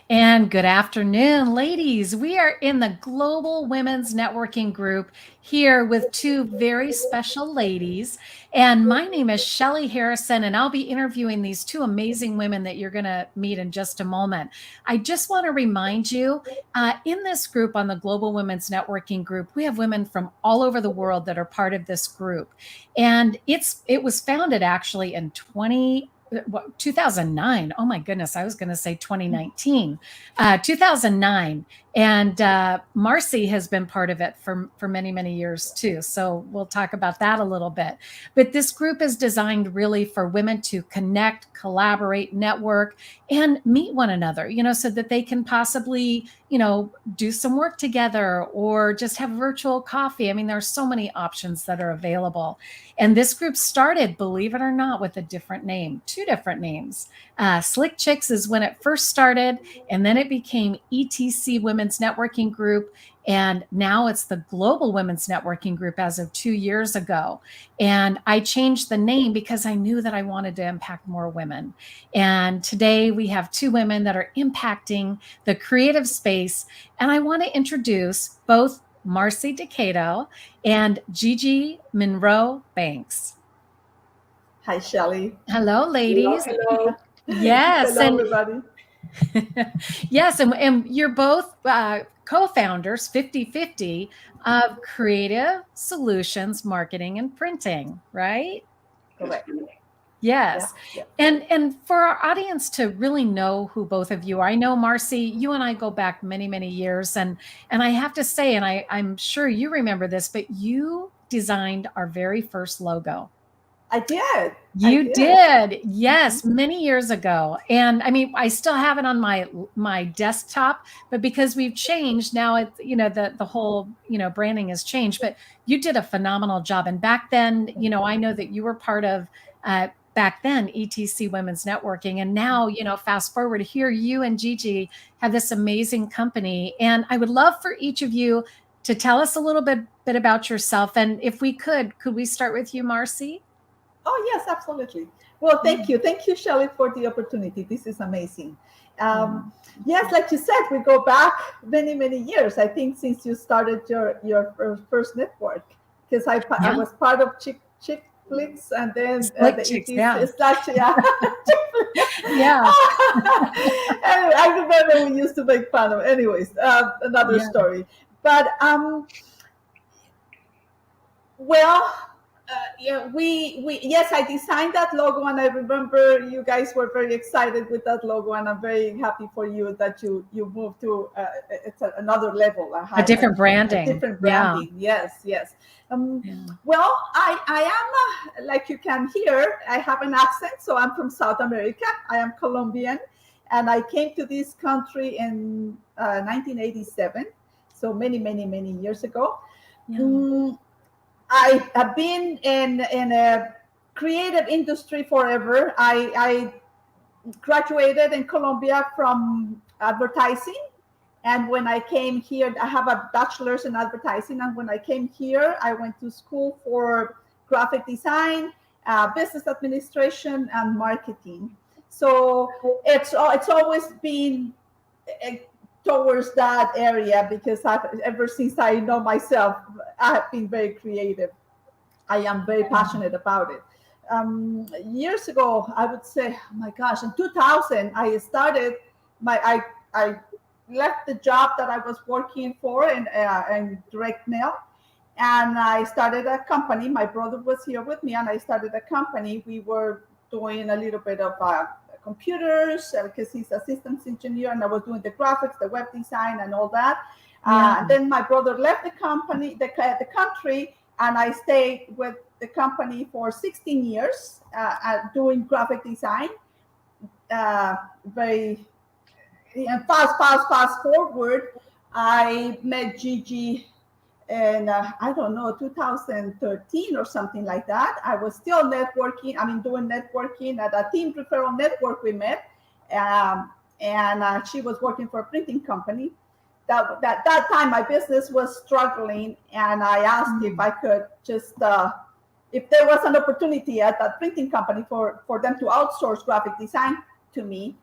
And good afternoon, ladies. We are in the Global Women's Networking Group here with two very special ladies. And my name is Shelly Harrison, and I'll be interviewing these two amazing women that you're going to meet in just a moment. I just want to remind you in this group, on the Global Women's Networking Group, we have women from all over the world that are part of this group. And it was founded actually in 2009. Oh my goodness, I was going to say 2019, 2009. And Marcy has been part of it for many, many years too. So we'll talk about that a little bit. But this group is designed really for women to connect, collaborate, network, and meet one another, so that they can possibly, do some work together or just have virtual coffee. I mean, there are so many options that are available. And this group started, believe it or not, with a different name, two different names. Slick Chicks is when it first started, and then it became ETC Women's Networking Group. And now it's the Global Women's Networking Group as of 2 years ago. And I changed the name because I knew that I wanted to impact more women. And today we have two women that are impacting the creative space. And I want to introduce both Marcy Decato and Gigi Mindreau-Banks. Hi, Shelly. Hello, ladies. Hello. Yes. Hello, everybody. Yes. And you're both co-founders 50-50 of Creative Solutions Marketing and Printing, right? Correct. Yes. Yeah. And for our audience to really know who both of you are, I know, Marcy, you and I go back many, many years. And I have to say, and I'm sure you remember this, but you designed our very first logo. I did. You did. Yes, many years ago. And I mean, I still have it on my desktop, but because we've changed now, it's, the whole, branding has changed, but you did a phenomenal job. And back then, I know that you were part of, back then, ETC Women's Networking. And now, fast forward here, you and Gigi have this amazing company. And I would love for each of you to tell us a little bit about yourself. And if we could we start with you, Marcy? Oh, yes, absolutely. Well, thank you. Thank you, Shelly, for the opportunity. This is amazing. Yes, like you said, we go back many, many years. I think since you started your first network, because I was part of Chick Flicks, and then yeah. Yeah. Anyway, I remember we used to make fun of. Anyways, another story. But yes, I designed that logo, and I remember you guys were very excited with that logo, and I'm very happy for you that you moved to it's another level, a different branding. Different branding. Yeah. Yes. Well, I am like you can hear, I have an accent, so I'm from South America. I am Colombian, and I came to this country in 1987, so many, many, many years ago. Yeah. I have been in a creative industry forever. I graduated in Colombia from advertising. And when I came here, I have a bachelor's in advertising. And when I came here, I went to school for graphic design, business administration, and marketing. So it's always been towards that area, because ever since I know myself, I have been very creative. I am very passionate about it. Years ago, I would say, oh my gosh, in 2000, I started I left the job that I was working for in direct mail, and I started a company. My brother was here with me, and I started a company. We were doing a little bit of computers, because he's a systems engineer, and I was doing the graphics, the web design, and all that. And then my brother left the company, the country, and I stayed with the company for 16 years doing graphic design. Very fast forward, I met Gigi in I don't know, 2013 or something like that. I was still networking. Doing networking at a team referral network we met, and she was working for a printing company. That time my business was struggling, and I asked if I could just if there was an opportunity at that printing company for them to outsource graphic design to me.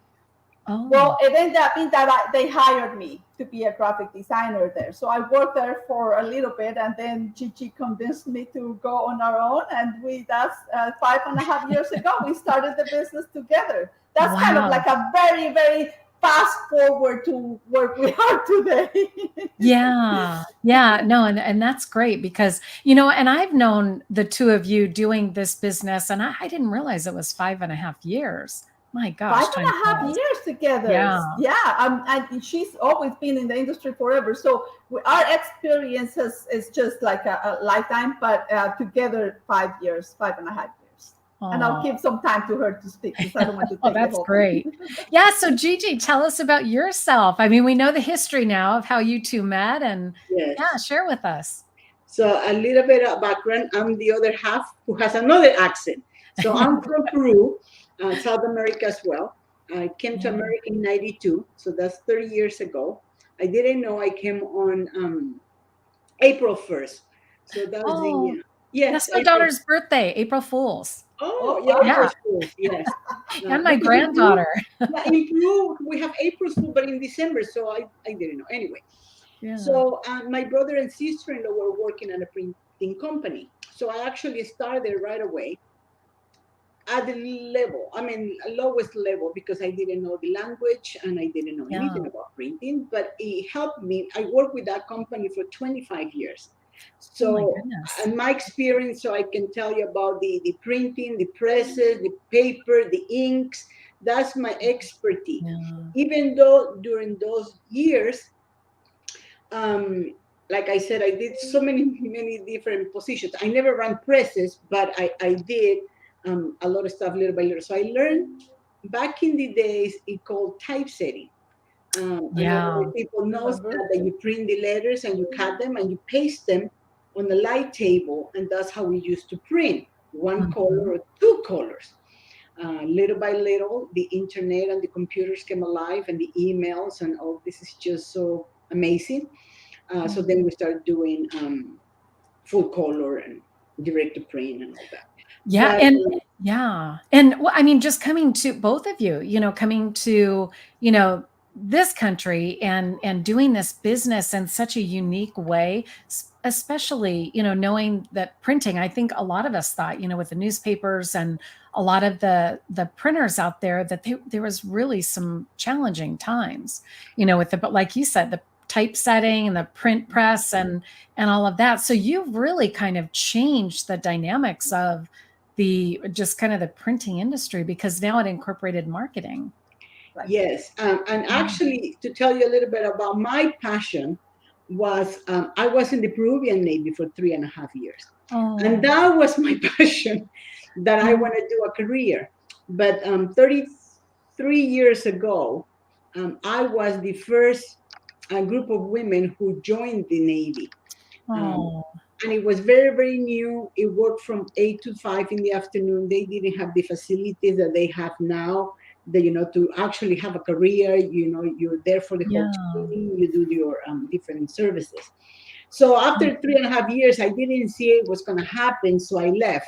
Well, Oh, it ended up being that they hired me to be a graphic designer there. So I worked there for a little bit, and then Gigi convinced me to go on our own. And that's 5.5 years ago, we started the business together. That's kind of wow. like a very, very fast forward to where we are today. Yeah. Yeah. No, and that's great because, and I've known the two of you doing this business, and I didn't realize it was 5.5 years. My Five gosh, and time a half flies. years together. Yeah. Yeah, and she's always been in the industry forever. So our experience is just like a lifetime, but together 5 years, 5.5 years. And I'll Oh, give some time to her to speak because I don't want to oh, take the that's whole thing. great. Yeah. So, Gigi, tell us about yourself. I mean, we know the history now of how you two met, and yeah, Yes. share with us. So a little bit of background. I'm the other half who has another accent. So I'm from Peru, South America as well. I came to Yeah. America in '92, so that's 30 years ago. I didn't know I came on April 1st. So that's Oh, yes, that's my April. daughter's birthday, April Fool's. Oh, Oh yeah, wow. Yeah. April Fools, yes. And my Because in Peru, granddaughter. yeah, in Peru, we have April Fool, but in December, so I didn't know. Anyway, Yeah. so my brother and sister-in-law were working at a printing company. So I actually started right away at the level, I mean, lowest level, because I didn't know the language and I didn't know Yeah. anything about printing, but it helped me. I worked with that company for 25 years. Oh my So, goodness. and my experience, so I can tell you about the printing, the presses, the paper, the inks. That's my expertise. Yeah. Even though during those years, um, like I said, I did so many different positions. I never ran presses, but I did a lot of stuff little by little. So I learned back in the days it called typesetting. And not Yeah. many people knows Remember? that you print the letters and you cut them and you paste them on the light table, and that's how we used to print one Mhm. color or two colors. Little by little, the internet and the computers came alive, and the emails and all this is just so amazing. So then we started doing full color and direct to print and all that. Yeah, But and yeah. And well, I mean, just coming to both of you, coming to, this country and doing this business in such a unique way, especially, knowing that printing, I think a lot of us thought, with the newspapers and a lot of the printers out there that there was really some challenging times, with the, but like you said, the typesetting and the print press and all of that. So you've really kind of changed the dynamics of the just kind of the printing industry because now it incorporated marketing. Right. yes, and Mm. actually, to tell you a little bit about my passion was I was in the Peruvian Navy for 3.5 years, and Oh, that was my passion that I yeah. want to do a career. But 33 years ago, I was the first group of women who joined the Navy. Um, Oh, and it was very new. It worked from 8 to 5 in the afternoon. They didn't have the facilities that they have now. That to actually have a career, you're there for the whole yeah. team. You do your different services. So after 3.5 years, I didn't see it was going to happen, so I left.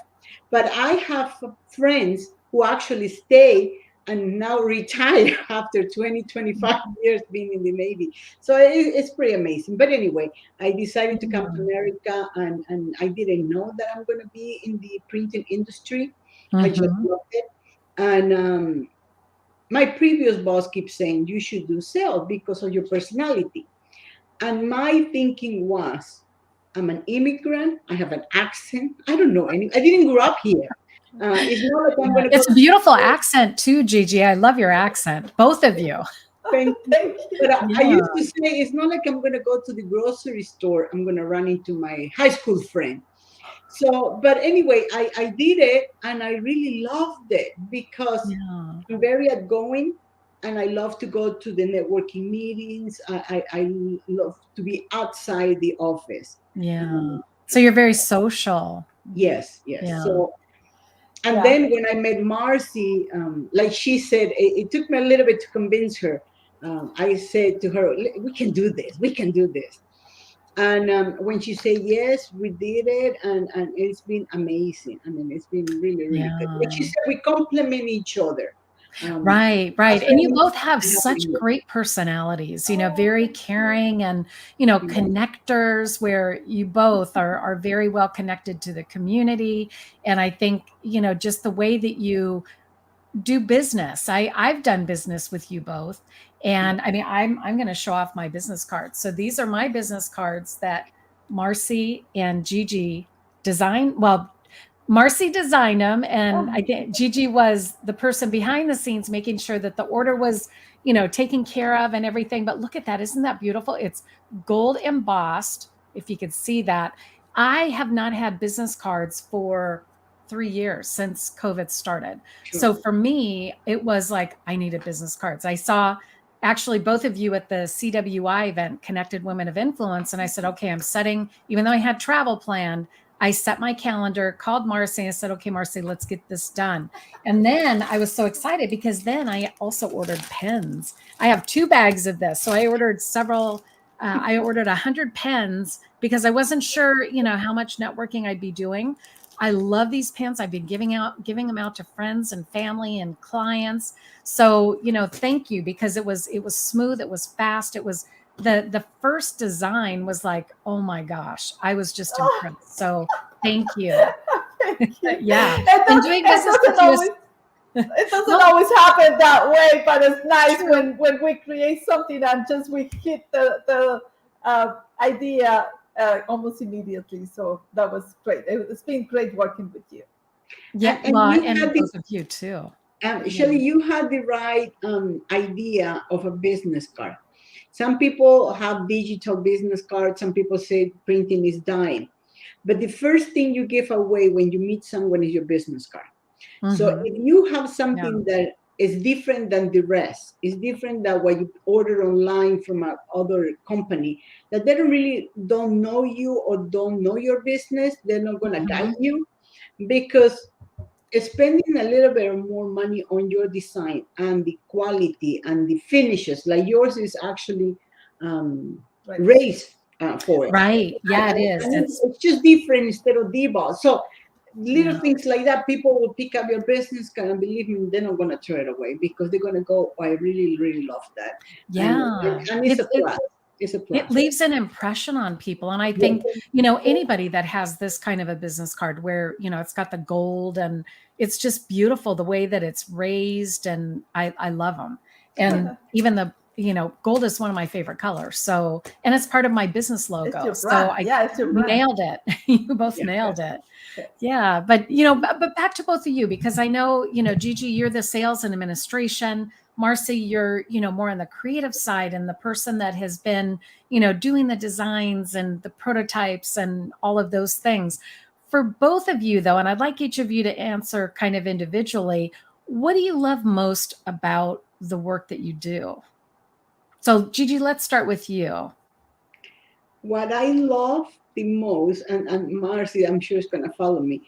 But I have friends who actually stay and now retire after 20, 25 years being in the Navy. So it's pretty amazing. But anyway, I decided to come to America, and I didn't know that I'm going to be in the printing industry. I just Mm-hmm. loved it. And my previous boss keeps saying, you should do sales because of your personality. And my thinking was, I'm an immigrant. I have an accent. I don't know any. I didn't grow up here. It's not like I'm Yeah. going to go It's a to beautiful accent too, Gigi. I love your accent, both of you. thank you. Thank But you. I Yeah. used to say it's not like I'm going to go to the grocery store. I'm going to run into my high school friend. So, but anyway, I did it and I really loved it because Yeah. I'm very outgoing and I love to go to the networking meetings. I love to be outside the office. Yeah. Um, So you're very social. yes, yes. Yeah. So, and Yeah. then when I met Marcy, like she said, it took me a little bit to convince her. I said to her, we can do this, we can do this. And when she said yes, we did it, and it's been amazing. I mean, it's been really, really good. Like she Yeah. said, we complement each other. Right. a And you friend both have I have such with you. great personalities, Oh, very thank you. caring and, connectors where you both are very well connected to the community. And I think, just the way that you do business. I've done business with you both. And I mean, I'm going to show off my business cards. So these are my business cards that Marcy and Gigi designed. Well, Marcy designed them, and I Oh, think Gigi was the person behind the scenes making sure that the order was, taken care of and everything. But look at that. Isn't that beautiful? It's gold embossed, if you could see that. I have not had business cards for 3 years since COVID started. Sure. So for me, it was like, I needed business cards. I saw actually both of you at the CWI event, Connected Women of Influence. And I said, okay, I'm setting, even though I had travel planned, I set my calendar, called Marcy, and said, okay, Marcy, let's get this done. And then I was so excited because then I also ordered pens. I have 2 bags of this. So I ordered I ordered 100 pens because I wasn't sure, how much networking I'd be doing. I love these pens. I've been giving them out to friends and family and clients. So, thank you, because it was smooth. It was fast. It was the first design was like, oh my gosh, I was just oh, impressed. So thank you. thank you. Yeah. It, And does, doing it business with doesn't you is always it doesn't well, always happen that way, but it's nice true. when we create something and just we hit the idea almost immediately. So that was great. It's been great working with you. Yeah. And Well, you and had both this, of you too. Yeah. Shelly, you had the right idea of a business card. Some people have digital business cards. Some people say printing is dying. But the first thing you give away when you meet someone is your business card. So Mm-hmm. if you have Yeah. something that is different than the rest, is different than what you order online from a other company, that they don't know you or don't know your business, they're not going to Mm-hmm. guide you, because spending a little bit more money on your design and the quality and the finishes, like yours is actually um, Right. raised for it. Right. Yeah, it is. And it's just different instead of debug. So little Yeah. things like that, people will pick up your business card, and believe me, they're not going to throw it away because they're going to go, oh, I really, really love that. Yeah. And it's a plus. It's a It plus. leaves an impression on people. And I Yeah. think, anybody that has this kind of a business card where, it's got the gold and it's just beautiful the way that it's raised. And I love them. And even gold is one of my favorite colors. So, and it's part of my business It's logo. your So brand. Yeah, it's your you brand. nailed it. You both Yeah. nailed it. Yeah. But back to both of you, because I know, Gigi, you're the sales and administration. Marcy, you're, more on the creative side and the person that has been, doing the designs and the prototypes and all of those things. For both of you, though, and I'd like each of you to answer kind of individually, what do you love most about the work that you do? So, Gigi, let's start with you. What I love the most, and Marcy, I'm sure is going to follow me,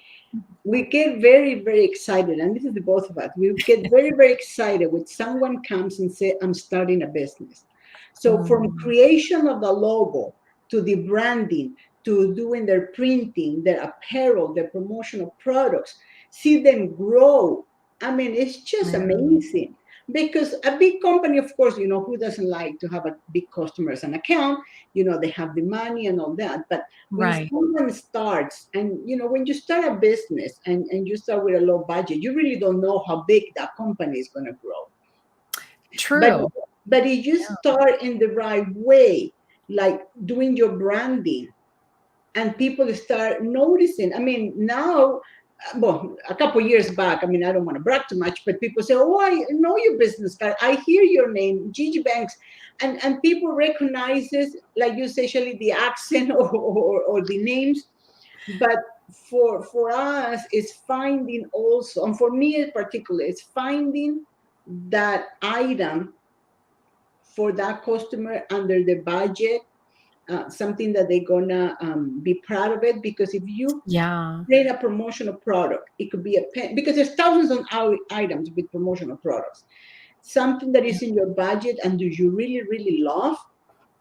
we get very, very excited, and this is the both of us. We get very, very excited when someone comes and say, I'm starting a business. So from Mm, creation of the logo to the branding to doing their printing, their apparel, their promotional products, see them grow. I mean, it's just mm, amazing. Because a big company, of course, who doesn't like to have a big customer as an account? They have the money and all that. But when right. someone starts, and when you start a business and you start with a low budget, you really don't know how big that company is going to grow. but True. but if you Yeah. start in the right way, like doing your branding, and people start noticing, I mean, now, well, a couple years back, I mean, I don't want to brag too much, but people say, oh, I know your business card, I hear your name, Gigi Banks, and people recognizes, like you say, Shelly, the accent or the names. But for us, it's finding also, and for me in particular, it's finding that item for that customer under the budget, something that they're gonna be proud of it. Because if you Yeah. create a promotional product, it could be a pen, because there's thousands of items with promotional products. Something that is in your budget and do you really, really love,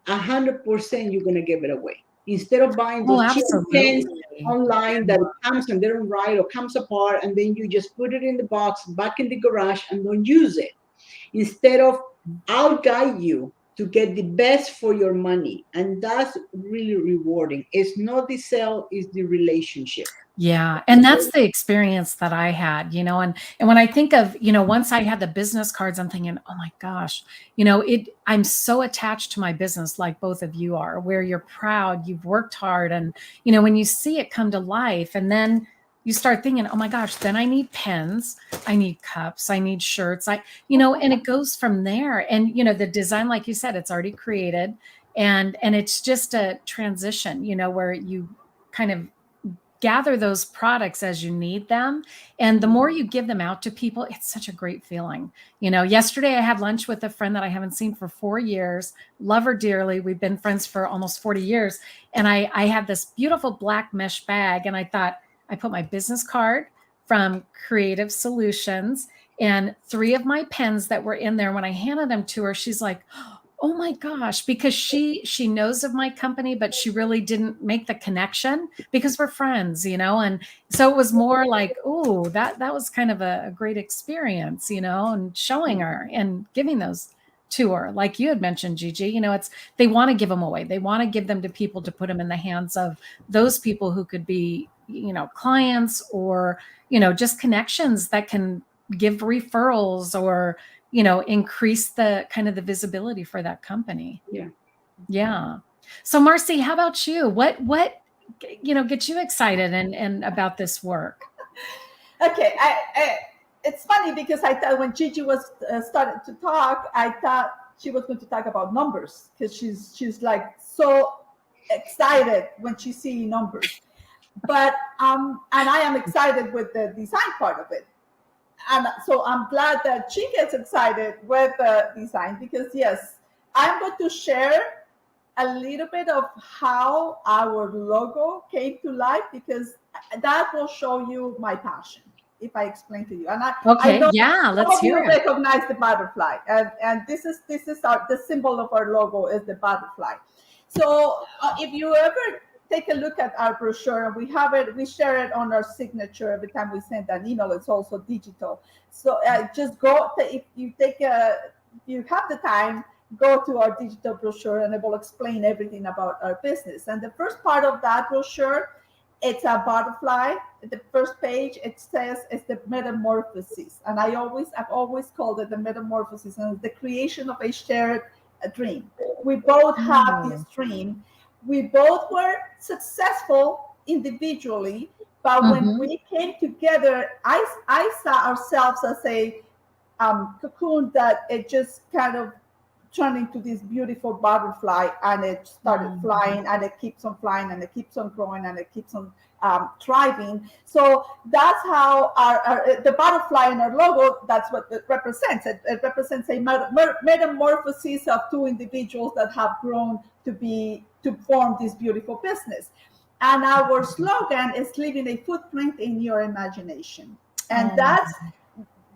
100% you're gonna give it away. Instead of buying Oh, those cheap pens absolutely. online that comes and they don't write or comes apart, and then you just put it in the box back in the garage and don't use it. Instead of, I'll guide you to get the best for your money. And that's really rewarding. It's not the sale, it's the relationship. Yeah, and that's the experience that I had, and when I think of, once I had the business cards, I'm thinking, "Oh my gosh," I'm so attached to my business like both of you are, where you're proud, you've worked hard, and when you see it come to life, and then you start thinking, "Oh my gosh, then I need pens, I need cups, I need shirts." And it goes from there. And the design, like you said, it's already created, and it's just a transition, where you kind of gather those products as you need them. And the more you give them out to people, it's such a great feeling. Yesterday I had lunch with a friend that I haven't seen for 4 years, love her dearly. We've been friends for almost 40 years. And I had this beautiful black mesh bag. And I thought, I put my business card from Creative Solutions and 3 of my pens that were in there. When I handed them to her, she's like, "Oh my gosh," because she knows of my company, but she really didn't make the connection because we're friends, and so it was more like, oh, that was kind of a great experience, and showing her and giving those to her, like you had mentioned, Gigi. It's, they want to give them away, they want to give them to people to put them in the hands of those people who could be, clients, or just connections that can give referrals, or increase the kind of the visibility for that company. Yeah. Yeah. So Marcy, how about you? What gets you excited and about this work? Okay, it's funny because I thought when Gigi was started to talk, I thought she was going to talk about numbers, because she's like so excited when she see numbers. But and I am excited with the design part of it. And so I'm glad that she gets excited with the design, because yes, I'm going to share a little bit of how our logo came to life, because that will show you my passion if I explain to you. And I Okay, know yeah, some let's of you hear it. recognize the butterfly, and this is the symbol of our logo is the butterfly. So if you ever take a look at our brochure, and we share it on our signature every time we send an email. It's also digital. So just go, if you have the time, go to our digital brochure, and it will explain everything about our business. And the first part of that brochure, it's a butterfly. The first page, it says it's the metamorphosis. And I've always called it the metamorphosis, and the creation of a shared dream. We both have this dream. We both were successful individually, but when we came together, I saw ourselves as a cocoon that it just kind of turned into this beautiful butterfly, and it started flying, and it keeps on flying, and it keeps on growing, and it keeps on thriving. So that's how the butterfly in our logo, that's what it represents. It represents a metamorphosis of two individuals that have grown to form this beautiful business. And our slogan is leaving a footprint in your imagination. And that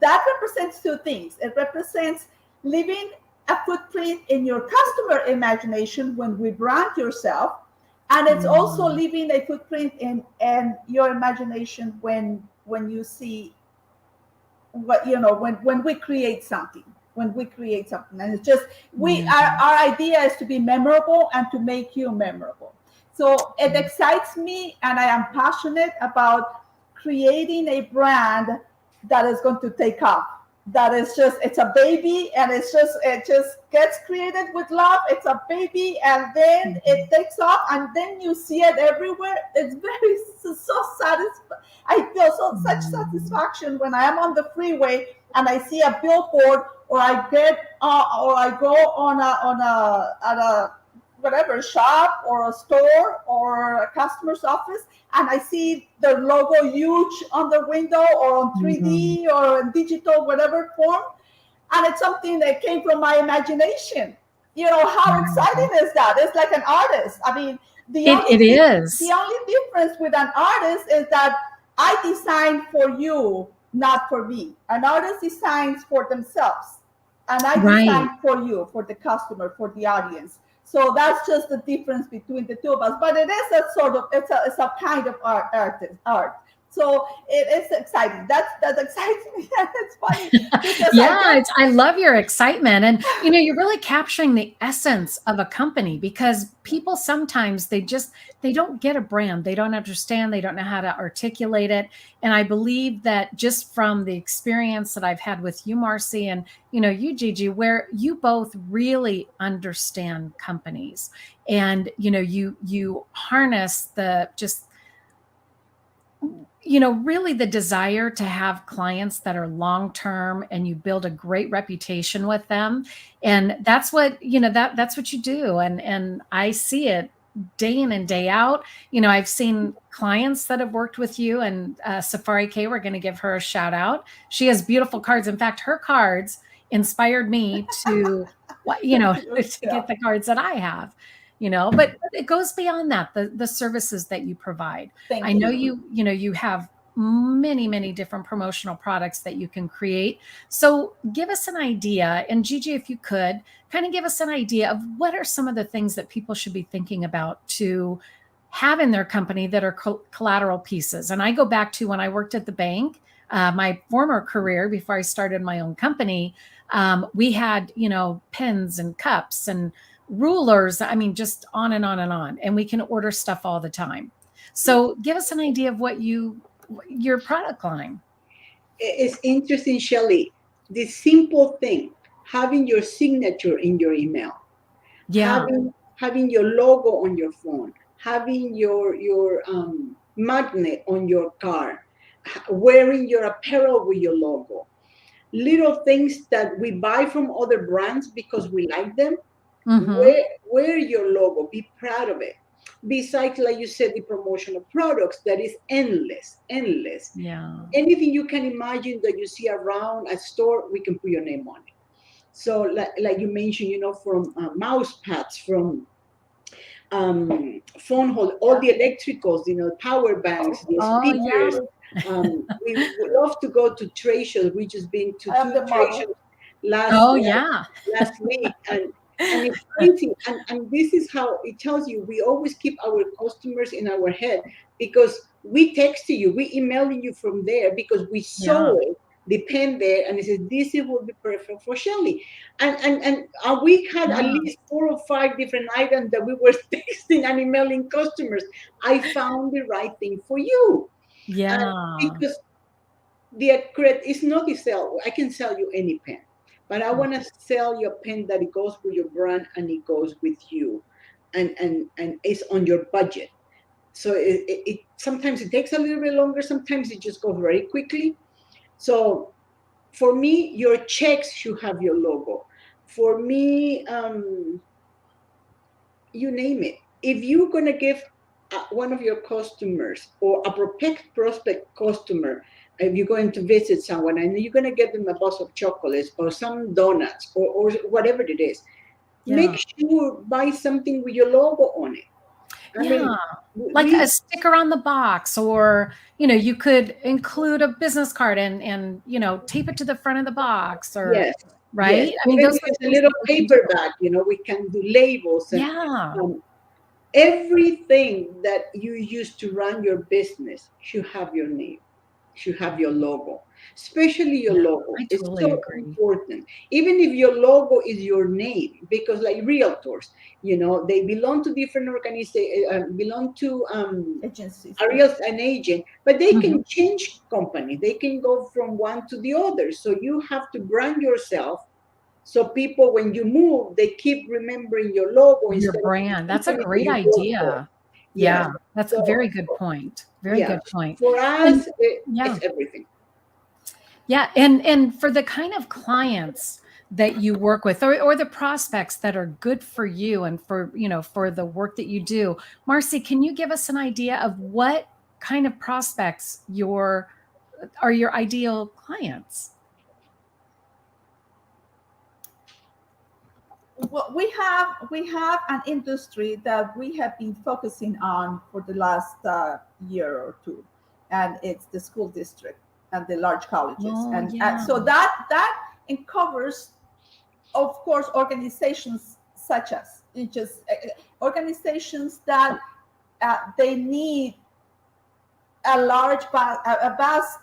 represents two things. It represents leaving a footprint in your customer imagination when we brand yourself, and it's also leaving a footprint in your imagination when you see what when we create something. And it's just our idea is to be memorable and to make you memorable. So it excites me, and I am passionate about creating a brand that is going to take off. That is just, it's a baby, and it just gets created with love. It's a baby, and then it takes off, and then you see it everywhere. It's so satisfying. I feel such satisfaction when I am on the freeway and I see a billboard, or I go at a whatever shop or a store or a customer's office, and I see the logo huge on the window, or on 3D or in digital, whatever form. And it's something that came from my imagination. How exciting is that? It's like an artist. I mean, the only difference with an artist is that I design for you, not for me. An artist designs for themselves, and I design for you, for the customer, for the audience. So that's just the difference between the two of us. But it is a sort of, it's a kind of art. So it is exciting. That excites me. It's funny because Yeah, I love your excitement. And, you're really capturing the essence of a company, because people sometimes they don't get a brand. They don't understand. They don't know how to articulate it. And I believe that just from the experience that I've had with you, Marcy, and, you, Gigi, where you both really understand companies, and, you harness really the desire to have clients that are long-term, and you build a great reputation with them. And that's what, that's what you do. And I see it day in and day out. I've seen clients that have worked with you, and Safari K, we're going to give her a shout out. She has beautiful cards. In fact, her cards inspired me to, to get the cards that I have. But it goes beyond that, the services that you provide. I know you have many, many different promotional products that you can create. So give us an idea, and Gigi, if you could kind of give us an idea of what are some of the things that people should be thinking about to have in their company that are collateral pieces. And I go back to when I worked at the bank, my former career before I started my own company. We had, pens and cups and rulers. I mean, just on and on and on. And we can order stuff all the time. So give us an idea of what your product line. It's interesting, Shelly. This simple thing, having your signature in your email, having your logo on your phone, having your magnet on your car, wearing your apparel with your logo. Little things that we buy from other brands because we like them. Wear your logo, be proud of it. Besides, like you said, the promotion of products, that is endless. Yeah. Anything you can imagine that you see around a store, we can put your name on it. So like you mentioned, from mouse pads, from phone hold, all the electricals, power banks, the speakers. We would love to go to trade shows. We just been to 2 trade shows last week, and it's crazy. And this is how it tells you we always keep our customers in our head, because we text you, we emailing you from there because we saw it, the pen there, and it says this would be perfect for Shelly. And we had at least 4 or 5 different items that we were texting and emailing customers. I found the right thing for you. Because the credit is not the sell. I can sell you any pen, but I want to sell you a pen that it goes with your brand and it goes with you, and it's on your budget. So it sometimes it takes a little bit longer. Sometimes it just goes very quickly. So for me, your checks should have your logo. For me, you name it. If you're gonna give one of your customers or a prospect customer, if you're going to visit someone and you're going to get them a box of chocolates or some donuts or whatever it is, make sure buy something with your logo on it. I mean, like a sticker on the box, or you could include a business card and tape it to the front of the box, or right. Yes. I mean, those are a little paper bag. We can do labels. And, everything that you use to run your business should have your name, should have your logo, especially your logo. It's so important. Even if your logo is your name, because like realtors, they belong to different organizations, belong to agencies, an agent, but they can change company. They can go from one to the other. So you have to brand yourself. So people, when you move, they keep remembering your logo. Your brand. That's a great idea. Yeah, that's a very good point. Very good point. For us, it's everything. Yeah, and for the kind of clients that you work with, or the prospects that are good for you and for for the work that you do, Marcy, can you give us an idea of what kind of prospects are your ideal clients? Well, we have an industry that we have been focusing on for the last year or two, and it's the school district and the large colleges, and so that covers, of course, organizations such as it just organizations that they need a vast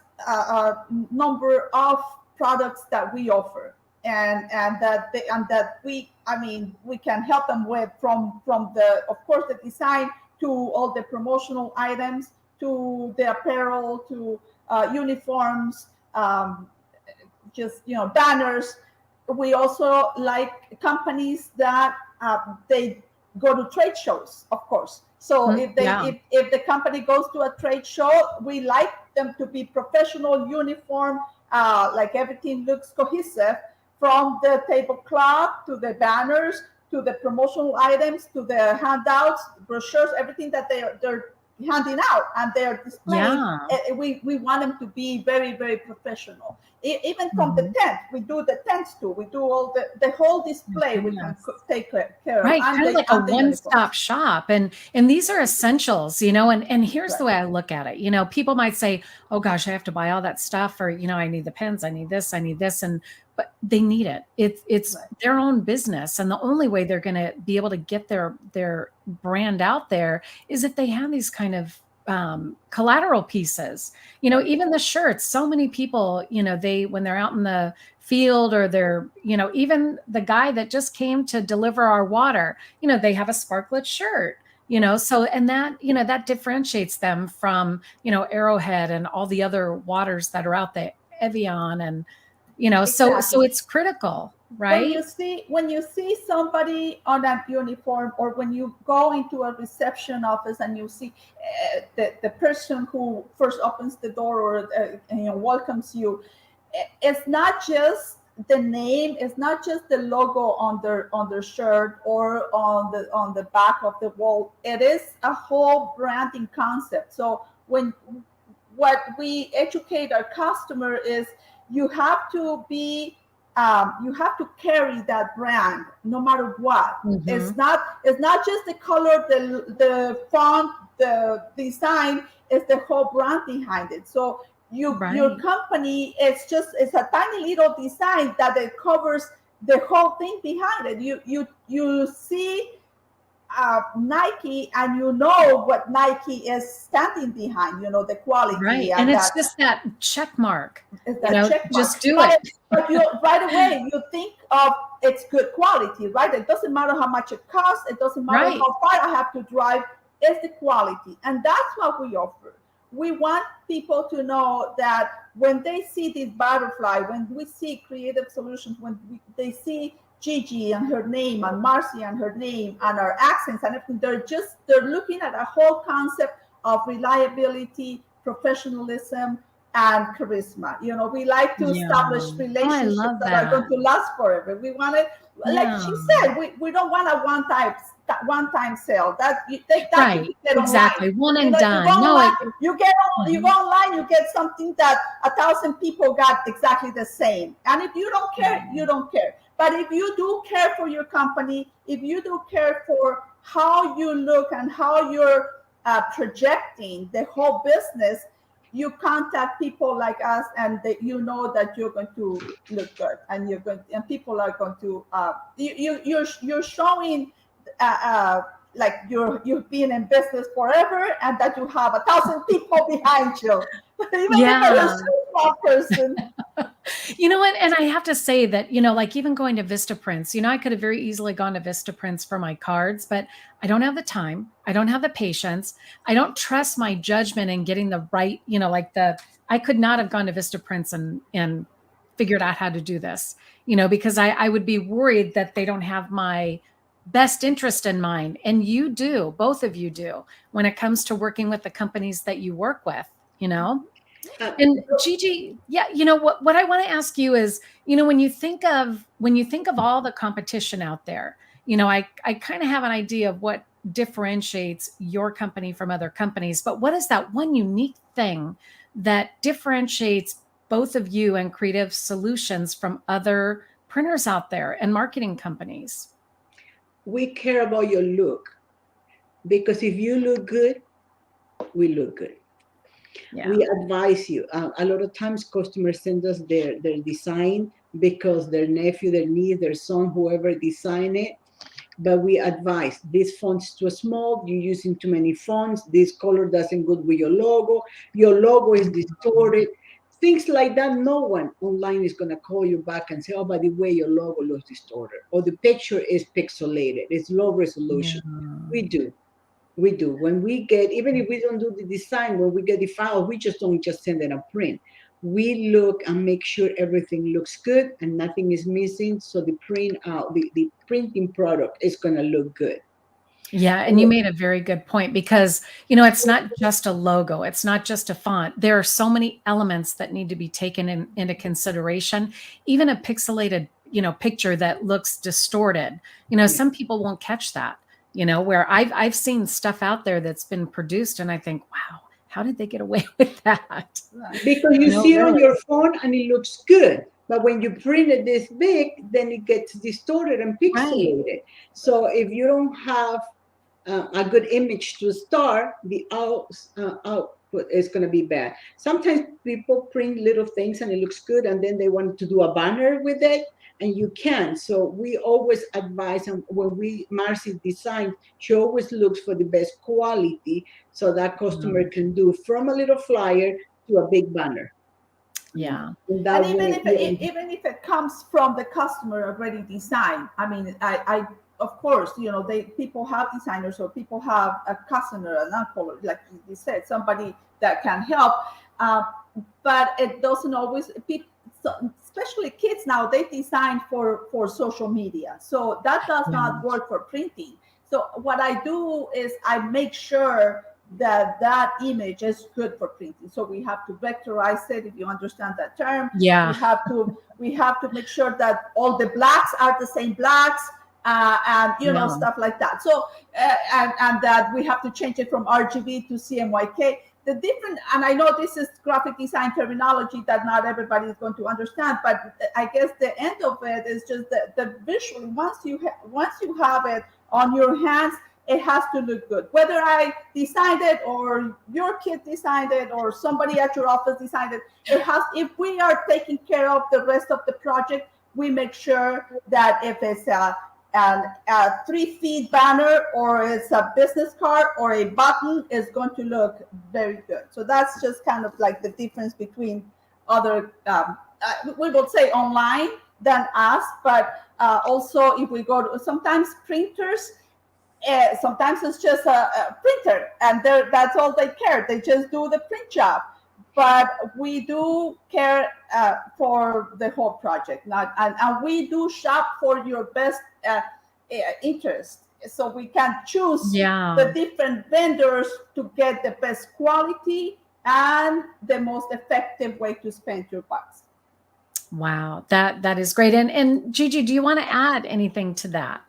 number of products that we offer, and that we can help them with, from the, of course, the design to all the promotional items, to the apparel, to uniforms, just banners. We also like companies that they go to trade shows, of course. So if the company goes to a trade show, we like them to be professional, uniform, like everything looks cohesive, from the tablecloth to the banners to the promotional items to the handouts, brochures, everything that they're handing out and they're displaying. We want them to be very, very professional. Even from the tent, we do the tents too. We do all the whole display. We can take care of. Right, kind of like a one-stop shop, and these are essentials, and here's the way I look at it. People might say, oh gosh, I have to buy all that stuff, or I need the pens, I need this, and but they need it. It's their own business, and the only way they're going to be able to get their brand out there is if they have these kind of collateral pieces. Even the shirts. So many people, when they're out in the field, or they're, even the guy that just came to deliver our water, they have a sparklet shirt. So, and that, that differentiates them from, Arrowhead and all the other waters that are out there, Evian, and exactly. So it's critical, right? When you see somebody on that uniform, or when you go into a reception office and you see the person who first opens the door or welcomes you, it's not just the name, it's not just the logo on their shirt or on the back of the wall. It is a whole branding concept. So what we educate our customer is, you have to carry that brand no matter what. It's not just the color, the font, the design, it's the whole brand behind it. So your company, it's a tiny little design that it covers the whole thing behind it. You see Nike, and what Nike is standing behind, the quality. Right. And it's just that check mark. Just do it. it. But right away, you think of it's good quality, right? It doesn't matter how much it costs. It doesn't matter how far I have to drive. It's the quality. And that's what we offer. We want people to know that when they see this butterfly, when we see Creative Solutions, when they see Gigi and her name, and Marcy and her name, and our accents and everything, they're looking at a whole concept of reliability, professionalism, and charisma. We like to establish relationships that are going to last forever. We want it, like she said, we don't want a one-time sale. Right, exactly. One and done. You go online, you get something that 1,000 people got exactly the same. And if you don't care, you don't care. But if you do care for your company, if you do care for how you look and how you're projecting the whole business, you contact people like us, and that that you're going to look good, and people are going to you're showing like you've been in business forever, and that you have 1,000 people behind you. Even if you're a small person. And I have to say that, like even going to Vistaprints, I could have very easily gone to Vistaprints for my cards, but I don't have the time. I don't have the patience. I don't trust my judgment in getting the right, I could not have gone to Vistaprints and figured out how to do this, because I would be worried that they don't have my best interest in mind. And you do, both of you do, when it comes to working with the companies that you work with, And Gigi, what I want to ask you is, when you think of all the competition out there, I kind of have an idea of what differentiates your company from other companies, but what is that one unique thing that differentiates both of you and Creative Solutions from other printers out there and marketing companies? We care about your look, because if you look good, we look good. Yeah. We advise you. A lot of times customers send us their design because their nephew, their niece, their son, whoever designed it, but we advise this font's too small, you're using too many fonts, this color doesn't go with your logo is distorted. Things like that, no one online is going to call you back and say, oh, by the way, your logo looks distorted, or the picture is pixelated, it's low resolution. Yeah. We do. We do. When we get, even if we don't do the design, when we get the file, we just don't just send it a print. We look and make sure everything looks good and nothing is missing. So the print out, the printing product is going to look good. Yeah, and you made a very good point because, it's not just a logo, it's not just a font. There are so many elements that need to be taken into consideration. Even a pixelated, picture that looks distorted. Some people won't catch that. Where I've seen stuff out there that's been produced, and I think, wow, how did they get away with that? Because you see it on really. your phone and it looks good. But when you print it this big, then it gets distorted and pixelated. Right. So if you don't have a good image to start, the output is going to be bad. Sometimes people print little things and it looks good, and then they want to do a banner with it, and you can't. So we always advise, and when Marcy designs, she always looks for the best quality so that customer can do from a little flyer to a big banner. Yeah. And even if it comes from the customer already designed, I mean, I of course, people have designers, or people have a customer, an uncle, like you said, somebody that can help. But it doesn't always. Especially kids now, they design for social media, so that does not work for printing. So what I do is I make sure that image is good for printing. So we have to vectorize it, if you understand that term. Yeah. We have to make sure that all the blacks are the same blacks, and stuff like that. So and that we have to change it from RGB to CMYK. The different, and I know this is graphic design terminology that not everybody is going to understand, but I guess the end of it is just the visual. Once you have it on your hands, it has to look good. Whether I designed it or your kid designed it or somebody at your office designed it, if we are taking care of the rest of the project, we make sure that if it's a 3-feet banner or it's a business card or a button, is going to look very good. So that's just kind of like the difference between other, we would say online than us, but also if we go to sometimes printers, sometimes it's just a printer and that's all they care. They just do the print job. But we do care for the whole project, and we do shop for your best interest. So we can choose the different vendors to get the best quality and the most effective way to spend your bucks. Wow, that is great. And Gigi, do you want to add anything to that?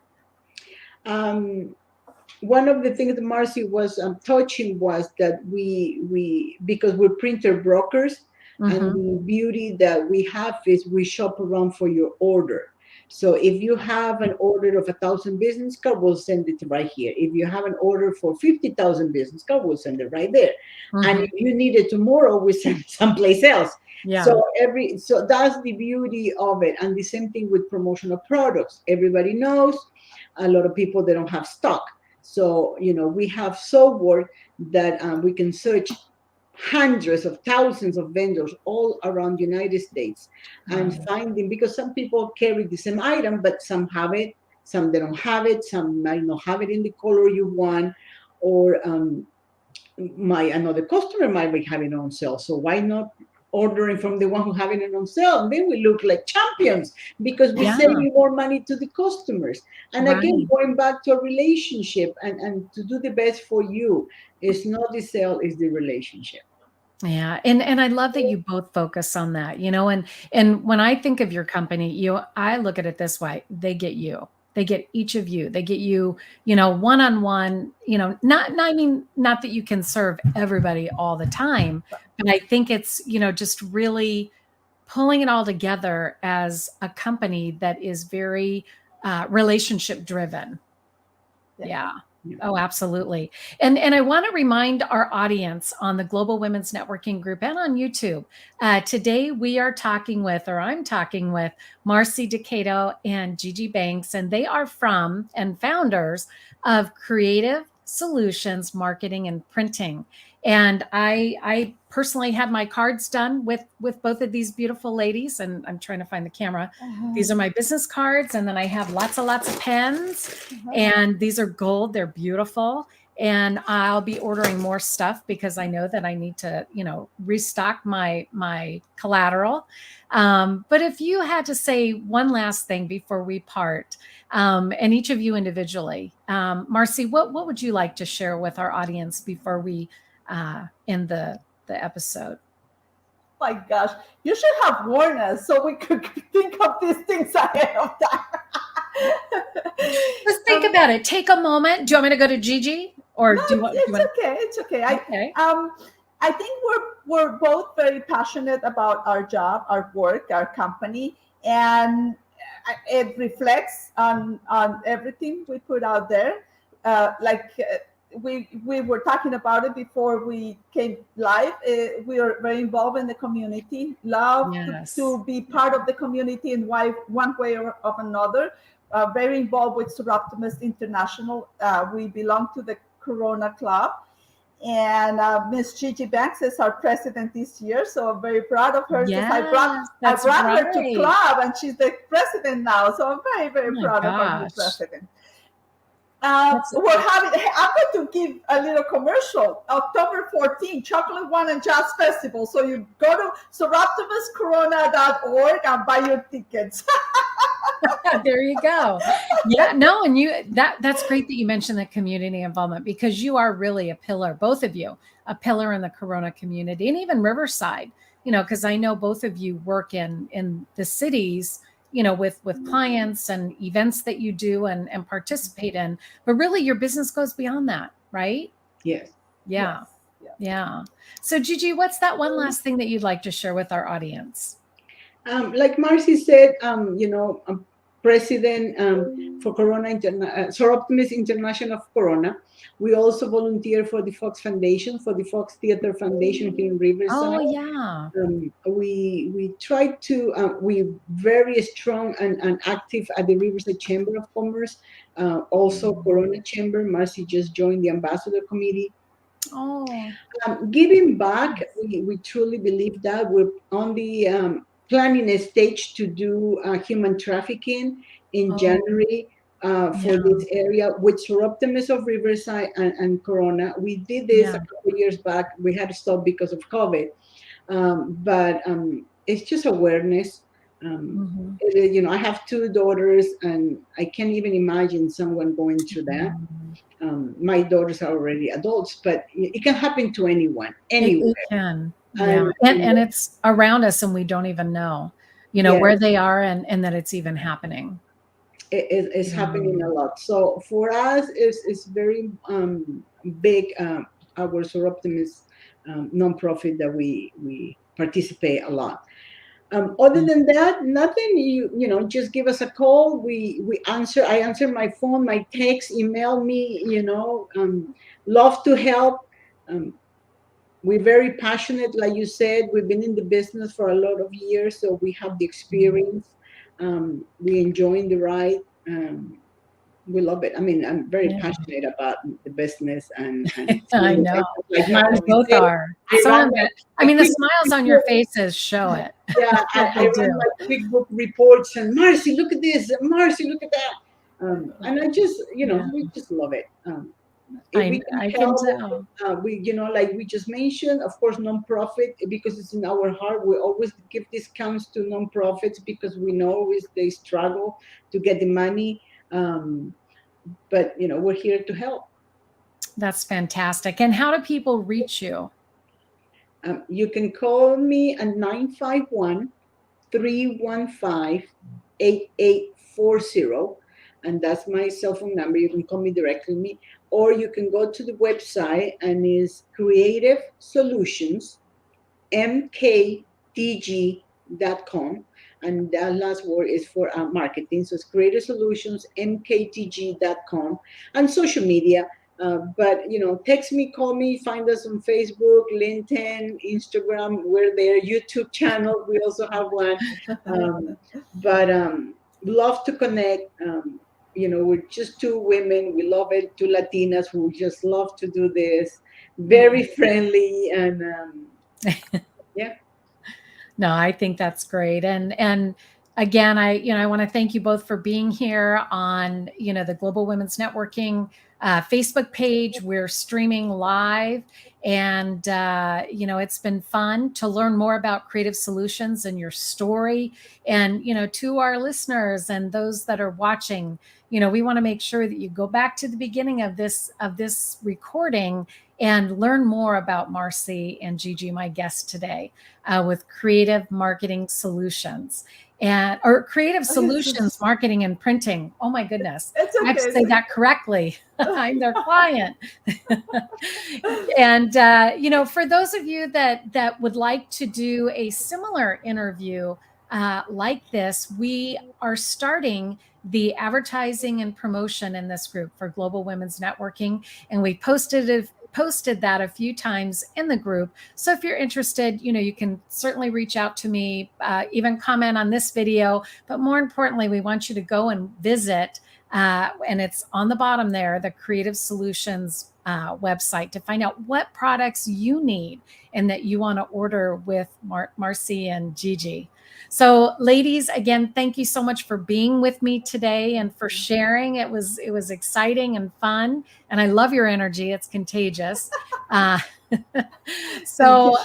One of the things that Marcy was touching was that we because we're printer brokers, and the beauty that we have is we shop around for your order. So if you have an order of 1,000 business card, we'll send it right here. If you have an order for 50,000 business card, we'll send it right there. And if you need it tomorrow, we send it someplace else. Yeah. So that's the beauty of it. And the same thing with promotional products. Everybody knows a lot of people, they don't have stock. So, we have software that we can search hundreds of thousands of vendors all around the United States and find them, because some people carry the same item, but some have it, some they don't have it, some might not have it in the color you want, or another customer might be having it on sale. So why not ordering from the one who having it on sale? And then we look like champions because we save you more money to the customers. And again, going back to a relationship and to do the best for you, it's not the sale, it's the relationship. Yeah. And I love that you both focus on that, and when I think of your company, I look at it this way: they get you. They get each of you. They get you, one-on-one, not that you can serve everybody all the time, but I think it's, just really pulling it all together as a company that is very relationship driven. Yeah. Oh, absolutely. And I want to remind our audience on the Global Women's Networking Group and on YouTube, today we are talking with, or I'm talking with, Marcy Decato and Gigi Banks, and they are from and founders of Creative Solutions Marketing and Printing. And I personally had my cards done with both of these beautiful ladies, and I'm trying to find the camera. These are my business cards, and then I have lots of pens, and these are gold. They're beautiful, and I'll be ordering more stuff because I know that I need to, restock my collateral. But if you had to say one last thing before we part, and each of you individually, Marcy, what would you like to share with our audience before we end the episode? My gosh, you should have warned us so we could think of these things ahead of time. Let's think about it. Take a moment. Do you want me to go to Gigi, or no, do you want? It's okay. Okay. I think we're both very passionate about our job, our work, our company, and it reflects on everything we put out there. We were talking about it before we came live. We are very involved in the community, love to be part of the community in one way or of another. Very involved with Soroptimist International. We belong to the Corona Club. And Miss Gigi Banks is our president this year, so I'm very proud of her. Yes, I brought her to club, and she's the president now. So I'm very, very proud of her new president. I'm going to give a little commercial. October 14th, Chocolate Wine and Jazz Festival. So you go to soroptimistcorona.org and buy your tickets. There you go. Yeah, no, and that's great that you mentioned the community involvement, because you are really a pillar, both of you, a pillar in the Corona community, and even Riverside, because I know both of you work in the cities, with clients and events that you do and participate in, but really your business goes beyond that, right? Yes. Yeah. Yeah. So Gigi, what's that one last thing that you'd like to share with our audience? Like Marcy said, president for Corona Soroptimist International of Corona. We also volunteer for the Fox Foundation, for the Fox Theater Foundation here in Riverside. Oh yeah. We try to we very strong and active at the Riverside Chamber of Commerce. Also Corona Chamber. Marcy just joined the ambassador committee. Oh. Giving back, we truly believe that we're on the planning a stage to do human trafficking in January for this area with Soroptimist of Riverside and Corona. We did this a couple of years back. We had to stop because of COVID, but it's just awareness. I have two daughters, and I can't even imagine someone going through that. My daughters are already adults, but it can happen to anyone, anywhere. It can. Yeah. And it's around us, and we don't even know, where they are and that it's even happening. It's happening a lot. So for us, it's very big. Our Soroptimist nonprofit that we participate a lot. Other than that, nothing. Just give us a call. We answer. I answer my phone, my text, email me. Love to help. We're very passionate, like you said. We've been in the business for a lot of years, so we have the experience. We enjoying the ride. We love it. I mean, I'm very passionate about the business, and I know. Like both are. The smiles on your faces show it. Yeah, I run my QuickBook reports, and Marcy, look at this. Marcy, look at that. And I just, we just love it. I can tell. Like we just mentioned, of course, nonprofit, because it's in our heart. We always give discounts to nonprofits because we know they struggle to get the money. But we're here to help. That's fantastic. And how do people reach you? You can call me at 951-315-8840, and that's my cell phone number. You can call me directly, or you can go to the website, and it's creativesolutions.mktg.com. and that last word is for marketing. So it's Creative Solutions, mktg.com, and social media. But text me, call me, find us on Facebook, LinkedIn, Instagram. We're there. YouTube channel, we also have one. But love to connect. We're just two women. We love it. Two Latinas who just love to do this. Very friendly and yeah. No, I think that's great. And again, I want to thank you both for being here on, the Global Women's Networking Facebook page. We're streaming live, and it's been fun to learn more about Creative Solutions and your story. And to our listeners and those that are watching, we want to make sure that you go back to the beginning of this recording and learn more about Marcy and Gigi, my guest today, with Creative Marketing Solutions or Creative Solutions Marketing and Printing. Oh my goodness. It's okay. I have to say that correctly. I'm their client. And, for those of you that would like to do a similar interview like this, we are starting the advertising and promotion in this group for Global Women's Networking. And we posted that a few times in the group. So if you're interested, you can certainly reach out to me, even comment on this video. But more importantly, we want you to go and visit, and it's on the bottom there, the Creative Solutions website, to find out what products you need and that you want to order with Marcy and Gigi. So ladies, again, thank you so much for being with me today and for sharing. It was exciting and fun. And I love your energy. It's contagious. So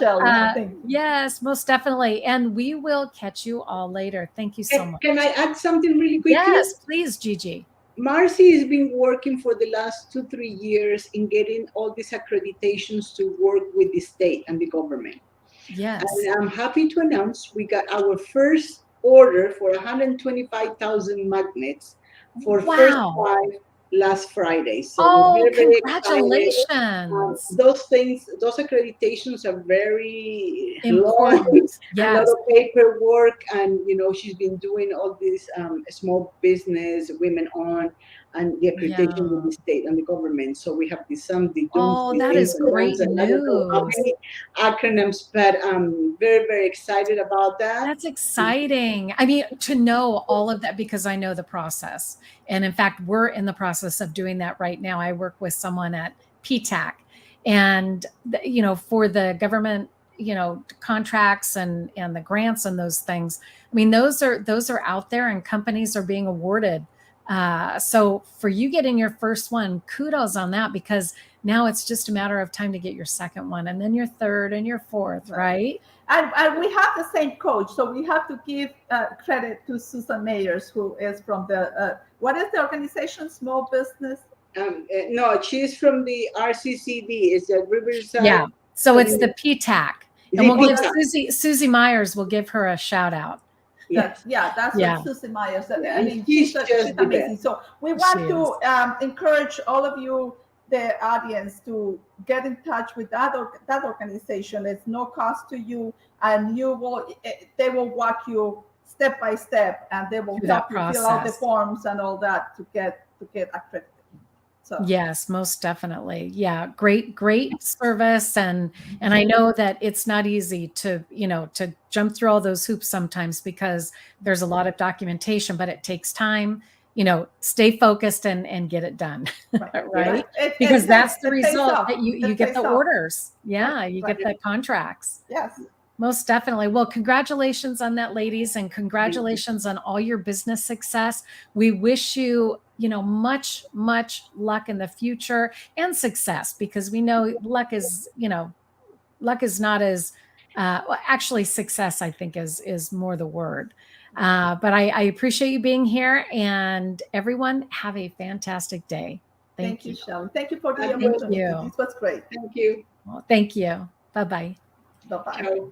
yes, most definitely. And we will catch you all later. Thank you so much. Can I add something really quickly? Yes, please, Gigi. Marcy has been working for the last 2-3 years in getting all these accreditations to work with the state and the government. Yes. And I'm happy to announce we got our first order for 125,000 magnets for first five last Friday. So we're very congratulations. Those accreditations are very important. Long, yes. A lot of paperwork, and she's been doing all this small business, women on, and the accreditation with the state and the government. So we have that is great news. I don't know how many acronyms, but I'm very, very excited about that. That's exciting. I mean, to know all of that, because I know the process. And in fact, we're in the process of doing that right now. I work with someone at PTAC, and for the government, contracts and the grants and those things. I mean, those are out there, and companies are being awarded. So for you getting your first one, kudos on that, because now it's just a matter of time to get your second one, and then your third and your fourth, right? And we have the same coach, so we have to give credit to Susan Mayers, who is from the what is the organization? Small Business. No, she's from the RCCD. It's the Riverside. Yeah, so it's the PTAC, and we'll give Susie Myers. We'll give her a shout out. That's what Susie Myers said. I mean, she's amazing. So we want to encourage all of you, the audience, to get in touch with that organization. It's no cost to you, and they will walk you step by step, and they will help you fill out the forms and all that to get accredited. So. Yes, most definitely. Yeah. Great service. And I know that it's not easy to jump through all those hoops sometimes, because there's a lot of documentation, but it takes time. Stay focused and get it done. Right. Because that's the result, that you get the orders. Yeah. You get the contracts. Yes. Most definitely. Well, congratulations on that, ladies, and congratulations on all your business success. We wish you, much, much luck in the future and success, because we know luck is not as, actually success, I think is more the word. But I appreciate you being here, and everyone have a fantastic day. Thank you, Shelly. Thank you for the opportunity. This was great. Thank you. Well, thank you. Bye-bye. Bye-bye.